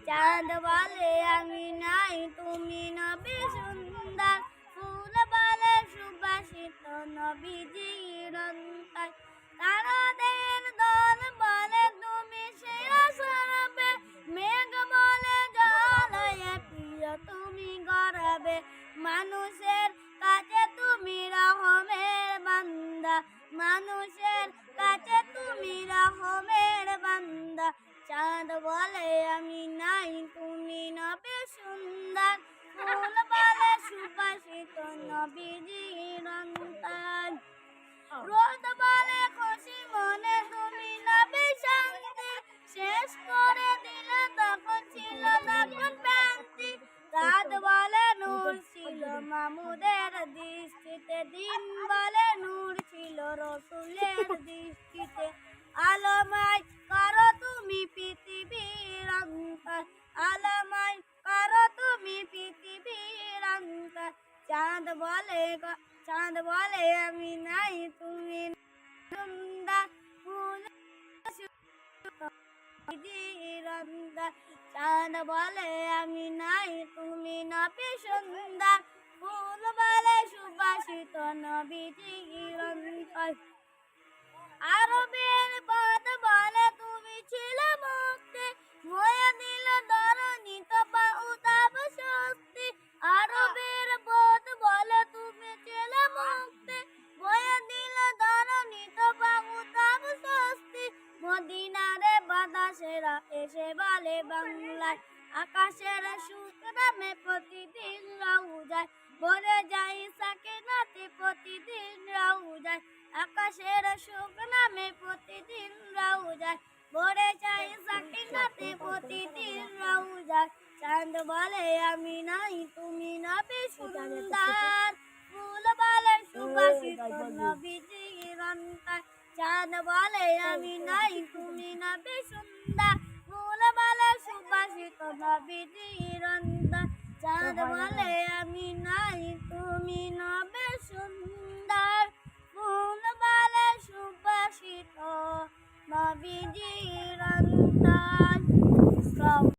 চাঁদ বলে আমি নাই তুমি নবী সুন্দর, ফুল বলে সুবাসিত নবীজির অন্তর, তারাদের দল বলে তুমি সেরা সরবে, মেঘ বলে জলে প্রিয় তুমি গড়াবে, মানুষের কাছে তুমি রহমের বান্দা, মানুষের কাছে তুমি রহমের বান্দা। চাঁদ বলে আমি নাই তুমি নবী সুন্দর, ফুল বলে সুবাসিত নবীজির অন্তর, রোদ বলে খুশি মনে তুমি নবী শান্তি, শেষ করে দিলে তখন ছিল তখন ভ্রান্তি, রাত বলে নূর ছিল মামুদের দৃষ্টিতে, দিন বলে নূর ছিল রসুলের দৃষ্টিতে, আলোময় করো তুমি পৃথিবীর অন্তর, আলোময় করো তুমি পৃথিবীর অন্তর। চাঁদ বলে আমি নাই তুমি সুন্দর, ফুল চাঁদ বলে আমি নাই তুমি নবী সুন্দর, ফুল বলে সুবাসিত নবীজির অন্তর, আরবের পথ বলে তুমি ছিল মুক্তি, হয়ে দিল ধরণী তপা উতাপ শক্তি, আরবের পথ বলে তুমি ছিল মুক্তি, হয়ে দিল ধরণী তপা উতাপ শক্তি, মদিনারে বাতাসেরা এসে বলে বাংলায়, আকাশের সুখ নামে প্রতিদিন রওজায়, ভরে যাই সাকিনাতে প্রতিদিন রওজায়, আকাশের সুখ নামে প্রতিদিন রওজায়, ভরে যাই সাকিনাতে প্রতিদিন রওজায়। চাঁদ বলে আমি নাই তুমি নবী সুন্দর, ফুল বলে সুবাসিত নবীজির অন্তর, চাঁদ বলে আমি নাই তুমি নবী সুন্দর, ফুল বলে সুবাসিত নবীজির অন্তর, চাঁদ বলে